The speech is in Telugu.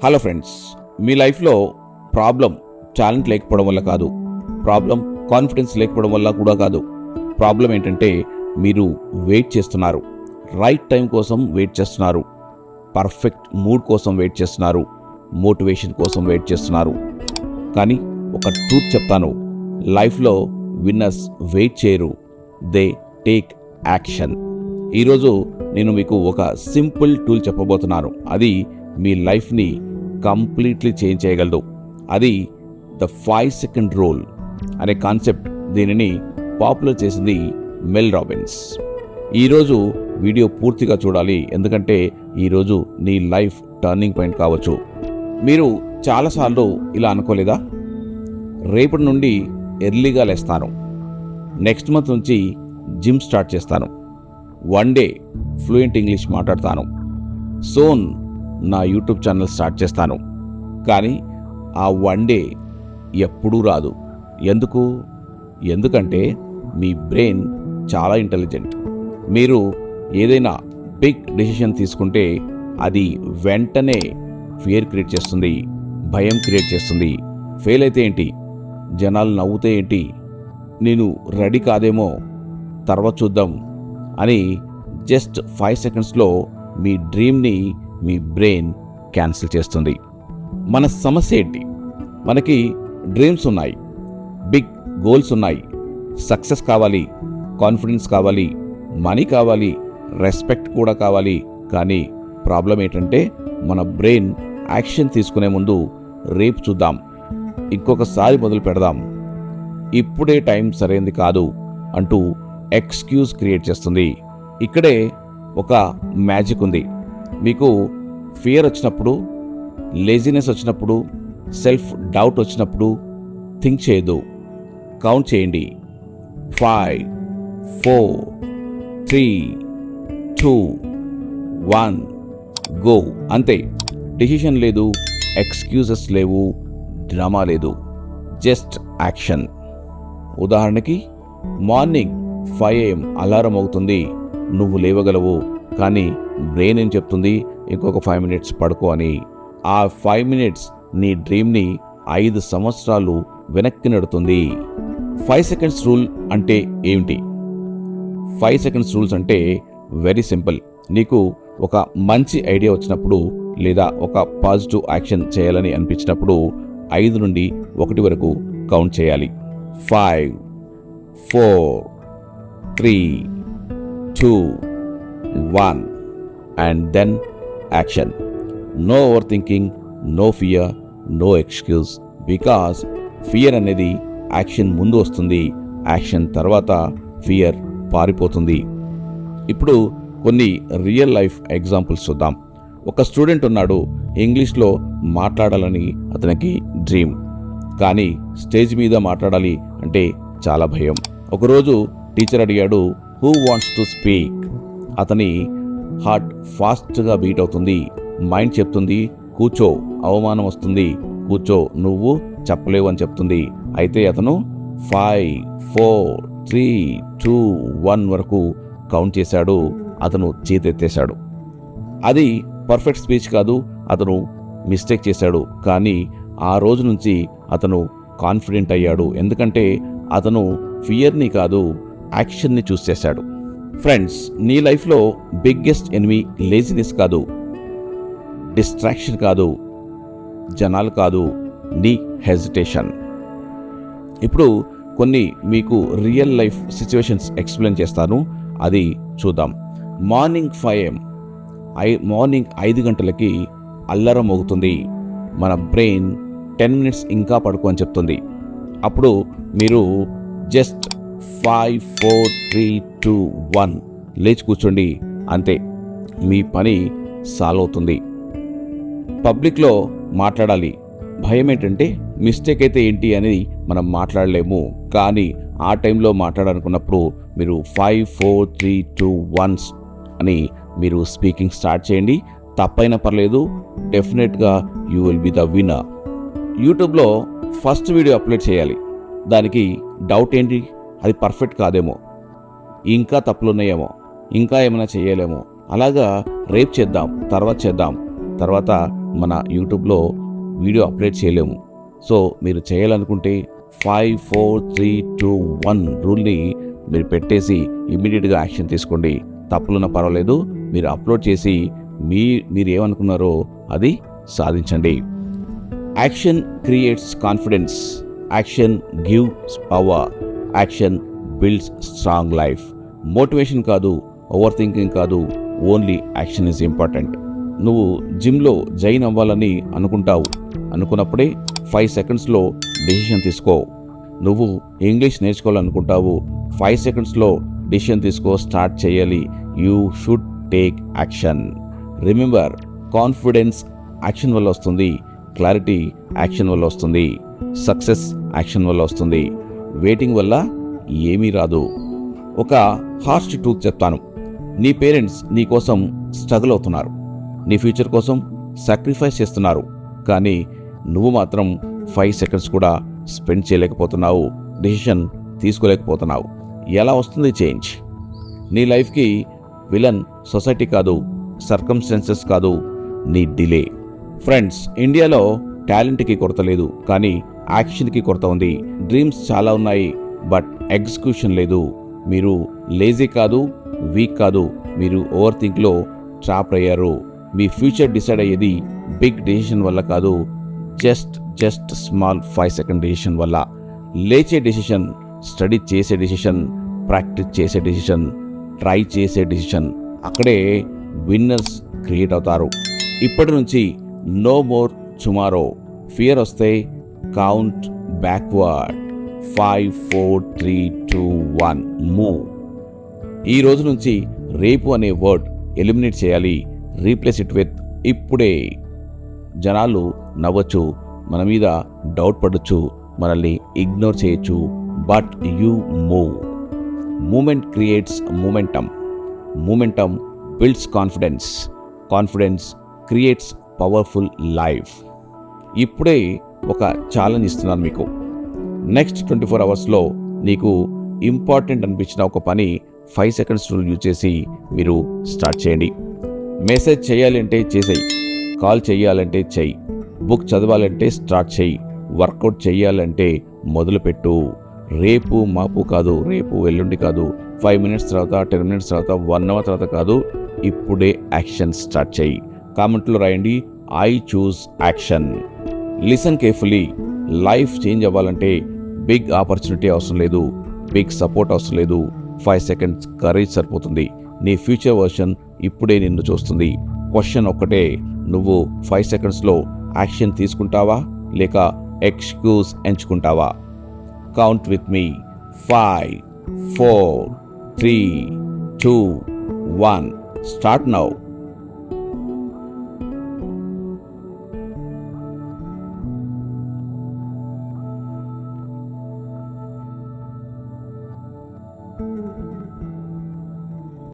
హలో ఫ్రెండ్స్, మీ లైఫ్లో ప్రాబ్లం టాలెంట్ లేకపోవడం వల్ల కాదు, ప్రాబ్లం కాన్ఫిడెన్స్ లేకపోవడం వల్ల కూడా కాదు. ప్రాబ్లం ఏంటంటే మీరు వెయిట్ చేస్తున్నారు, రైట్ టైం కోసం వెయిట్ చేస్తున్నారు, పర్ఫెక్ట్ మూడ్ కోసం వెయిట్ చేస్తున్నారు, మోటివేషన్ కోసం వెయిట్ చేస్తున్నారు. కానీ ఒక ట్రూత్ చెప్తాను, లైఫ్లో విన్నర్స్ వెయిట్ చేయరు, దే టేక్ యాక్షన్. ఈరోజు నేను మీకు ఒక సింపుల్ టూల్ చెప్పబోతున్నాను. అది మీ లైఫ్ని కంప్లీట్లీ చేంజ్ చేయగలదు. అది ద 5 సెకండ్ రూల్ అనే కాన్సెప్ట్. దీనిని పాపులర్ చేసింది మెల్ రాబిన్స్. ఈరోజు వీడియో పూర్తిగా చూడాలి, ఎందుకంటే ఈరోజు నీ లైఫ్ టర్నింగ్ పాయింట్ కావచ్చు. మీరు చాలాసార్లు ఇలా అనుకోలేదా, రేపటి నుండి ఎర్లీగా లేస్తాను, నెక్స్ట్ మంత్ నుంచి జిమ్ స్టార్ట్ చేస్తాను, 1 డే ఫ్లూయెంట్ ఇంగ్లీష్ మాట్లాడతాను, సోన్ నా యూట్యూబ్ ఛానల్ స్టార్ట్ చేస్తాను. కానీ ఆ 1 డే ఎప్పుడూ రాదు. ఎందుకంటే మీ బ్రెయిన్ చాలా ఇంటెలిజెంట్. మీరు ఏదైనా బిగ్ డెసిషన్ తీసుకుంటే అది వెంటనే ఫియర్ క్రియేట్ చేస్తుంది, భయం క్రియేట్ చేస్తుంది. ఫెయిల్ అయితే ఏంటి, జనాలు నవ్వుతే ఏంటి, నేను రెడీ కాదేమో, తర్వాత చూద్దాం అని జస్ట్ 5 సెకండ్స్లో మీ డ్రీమ్ని మీ బ్రెయిన్ క్యాన్సిల్ చేస్తుంది. మన సమస్య ఏంటి, మనకి డ్రీమ్స్ ఉన్నాయి, బిగ్ గోల్స్ ఉన్నాయి, సక్సెస్ కావాలి, కాన్ఫిడెన్స్ కావాలి, మనీ కావాలి, రెస్పెక్ట్ కూడా కావాలి. కానీ ప్రాబ్లం ఏంటంటే మన బ్రెయిన్ యాక్షన్ తీసుకునే ముందు రేపు చూద్దాం, ఇంకొకసారి మొదలు పెడదాం, ఇప్పుడే టైం సరైనది కాదు అంటూ ఎక్స్క్యూజ్ క్రియేట్ చేస్తుంది. ఇక్కడే ఒక మ్యాజిక్ ఉంది. మీకు ఫియర్ వచ్చినప్పుడు, లేజినెస్ వచ్చినప్పుడు, సెల్ఫ్ డౌట్ వచ్చినప్పుడు థింక్ చేయదు, కౌంట్ చేయండి. 5 4 3 2 1 గో. అంతే. డెసిషన్ లేదు, ఎక్స్క్యూజెస్ లేవు, డ్రామా లేదు, జస్ట్ యాక్షన్. ఉదాహరణకి మార్నింగ్ 5 AM అలారం అవుతుంది, నువ్వు లేవగలవు, కానీ బ్రెయిన్ ఏం చెప్తుంది, ఇంకొక 5 మినిట్స్ పడుకో అని. ఆ 5 మినిట్స్ నీ డ్రీమ్ని 5 సంవత్సరాలు వెనక్కి నెడుతుంది. 5 సెకండ్స్ రూల్ అంటే ఏమిటి? 5 సెకండ్స్ రూల్స్ అంటే వెరీ సింపుల్. నీకు ఒక మంచి ఐడియా వచ్చినప్పుడు లేదా ఒక పాజిటివ్ యాక్షన్ చేయాలని అనిపించినప్పుడు 5 నుండి 1 వరకు కౌంట్ చేయాలి. 5 4 3 2 1 and then action. No overthinking, no fear, no excuse. Because fear అనేది యాక్షన్ ముందు వస్తుంది, యాక్షన్ తర్వాత ఫియర్ పారిపోతుంది. ఇప్పుడు కొన్ని రియల్ లైఫ్ ఎగ్జాంపుల్స్ చూద్దాం. ఒక స్టూడెంట్ ఉన్నాడు, ఇంగ్లీష్లో మాట్లాడాలని అతనికి డ్రీమ్, కానీ స్టేజ్ మీద మాట్లాడాలి అంటే చాలా భయం. ఒకరోజు టీచర్ అడిగాడు, హూ వాంట్స్ టు స్పీక్? అతని హార్ట్ ఫాస్ట్గా బీట్ అవుతుంది, మైండ్ చెప్తుంది కూర్చో, అవమానం వస్తుంది, కూర్చో, నువ్వు చెప్పలేవు అని చెప్తుంది. అయితే అతను 5 4 3 2 1 వరకు కౌంట్ చేశాడు. అతను చేతెత్తేశాడు. అది పర్ఫెక్ట్ స్పీచ్ కాదు, అతను మిస్టేక్ చేశాడు. కానీ ఆ రోజు నుంచి అతను కాన్ఫిడెంట్ అయ్యాడు, ఎందుకంటే అతను ఫియర్ని కాదు, యాక్షన్ని చూస్ చేశాడు. ఫ్రెండ్స్, నీ లైఫ్లో బిగ్గెస్ట్ ఎనిమీ లేజినెస్ కాదు, డిస్ట్రాక్షన్ కాదు, జనాలు కాదు, నీ హెజిటేషన్. ఇప్పుడు కొన్ని మీకు రియల్ లైఫ్ సిచ్యువేషన్స్ ఎక్స్ప్లెయిన్ చేస్తాను, అది చూద్దాం. మార్నింగ్ 5 AM, మార్నింగ్ 5 గంటలకి అల్లారం మోగుతుంది. మన బ్రెయిన్ 10 మినిట్స్ ఇంకా పడుకో అని చెప్తుంది. అప్పుడు మీరు జస్ట్ 5 4 3 2 1 లేచి కూర్చోండి, అంతే, మీ పని సాల్వ్ అవుతుంది. పబ్లిక్లో మాట్లాడాలి, భయం ఏంటంటే మిస్టేక్ అయితే ఏంటి అని మనం మాట్లాడలేము. కానీ ఆ టైంలో మాట్లాడాలనుకున్నప్పుడు మీరు 5 4 3 2 1 అని మీరు స్పీకింగ్ స్టార్ట్ చేయండి. తప్పైనా పర్లేదు, డెఫినెట్గా you will be the winner. యూట్యూబ్లో ఫస్ట్ వీడియో అప్లోడ్ చేయాలి. దానికి డౌట్ ఏంటి, అది పర్ఫెక్ట్ కాదేమో, ఇంకా తప్పులున్నాయేమో, ఇంకా ఏమైనా చేయలేమో, అలాగా రేపు చేద్దాం, తర్వాత మన యూట్యూబ్లో వీడియో అప్లోడ్ చేయలేము. సో మీరు చేయాలనుకుంటే 5 4 3 2 1 రూల్ని మీరు పెట్టేసి ఇమ్మీడియట్గా యాక్షన్ తీసుకోండి. తప్పులున్నా పర్వాలేదు, మీరు అప్లోడ్ చేసి మీరు ఏమనుకున్నారో అది సాధించండి. Action creates confidence, action gives power, action builds strong life. Motivation కాదు, ఓవర్ థింకింగ్ కాదు, ఓన్లీ యాక్షన్ ఈజ్ ఇంపార్టెంట్. నువ్వు జిమ్లో జాయిన్ అవ్వాలని అనుకున్నప్పుడే 5 సెకండ్స్లో డెసిషన్ తీసుకో. నువ్వు ఇంగ్లీష్ నేర్చుకోవాలనుకుంటావు, 5 సెకండ్స్లో డెసిషన్ తీసుకో, స్టార్ట్ చేయాలి. You should take action. Remember, confidence action వల్ల వస్తుంది, క్లారిటీ యాక్షన్ వల్ల వస్తుంది, సక్సెస్ యాక్షన్ వల్ల వస్తుంది. వెయిటింగ్ వల్ల ఏమీ రాదు. ఒక హార్ష్ ట్రూత్ చెప్తాను. నీ పేరెంట్స్ నీ కోసం స్ట్రగుల్ అవుతున్నారు, నీ ఫ్యూచర్ కోసం సాక్రిఫైస్ చేస్తున్నారు, కానీ నువ్వు మాత్రం 5 సెకండ్స్ కూడా స్పెండ్ చేయలేకపోతున్నావు, డెసిషన్ తీసుకోలేకపోతున్నావు. ఎలా వస్తుంది చేంజ్? నీ లైఫ్కి విలన్ సొసైటీ కాదు, సర్కమ్స్టాన్సెస్ కాదు, నీ డిలే. ఫ్రెండ్స్, ఇండియాలో టాలెంట్కి కొరత లేదు, కానీ యాక్షన్కి కొరత ఉంది. డ్రీమ్స్ చాలా ఉన్నాయి, బట్ ఎగ్జిక్యూషన్ లేదు. మీరు లేజీ కాదు, వీక్ కాదు, మీరు ఓవర్ థింక్లో ట్రాప్ అయ్యారు. మీ ఫ్యూచర్ డిసైడ్ అయ్యేది బిగ్ డెసిషన్ వల్ల కాదు, జస్ట్ స్మాల్ 5 సెకండ్ డెసిషన్ వల్ల. లేచే డెసిషన్, స్టడీ చేసే డెసిషన్, ప్రాక్టీస్ చేసే డెసిషన్, ట్రై చేసే డెసిషన్, అక్కడే విన్నర్స్ క్రియేట్ అవుతారు. ఇప్పటి నుంచి నో మోర్ టుమారో. ఫియర్ వస్తే కౌంట్ బ్యాక్వర్డ్. 5 4 3 2 1 మూవ్. ఈ రోజు నుంచి రేపు అనే వర్డ్ ఎలిమినేట్ చేయాలి. రీప్లేస్ ఇట్ విత్ ఇప్పుడే. జనాలు నవ్వచ్చు, మన మీద డౌట్ పడొచ్చు, మనల్ని ఇగ్నోర్ చేయొచ్చు, but you move. Moment creates momentum, momentum builds confidence, confidence creates powerful life. ఇప్పుడే ఒక ఛాలెంజ్ ఇస్తున్నాను మీకు. నెక్స్ట్ 24 అవర్స్లో నీకు ఇంపార్టెంట్ అనిపించిన ఒక పని 5 సెకండ్స్ రూల్ యూజ్ చేసి మీరు స్టార్ట్ చేయండి. మెసేజ్ చేయాలంటే చేసేయి, కాల్ చేయాలంటే చెయ్యి, బుక్ చదవాలంటే స్టార్ట్ చేయి, వర్కౌట్ చేయాలంటే మొదలుపెట్టు. రేపు మాపు కాదు, రేపు ఎల్లుండి కాదు, 5 మినిట్స్ తర్వాత, 10 మినిట్స్ తర్వాత, 1 అవర్ తర్వాత కాదు, ఇప్పుడే యాక్షన్ స్టార్ట్ చేయి. కామెంట్లో రాయండి, I choose action. Listen carefully. Life change అవ్వాలంటే బిగ్ ఆపర్చునిటీ అవసరం లేదు, బిగ్ సపోర్ట్ అవసరం లేదు, 5 సెకండ్స్ కరేజ్ సరిపోతుంది. నీ ఫ్యూచర్ వర్షన్ ఇప్పుడే నిన్ను చూస్తుంది. క్వశ్చన్ ఒక్కటే, నువ్వు 5 సెకండ్స్లో యాక్షన్ తీసుకుంటావా లేక ఎక్స్క్యూజ్ ఎంచుకుంటావా? Count with me. 5 4 3 2 1 start now.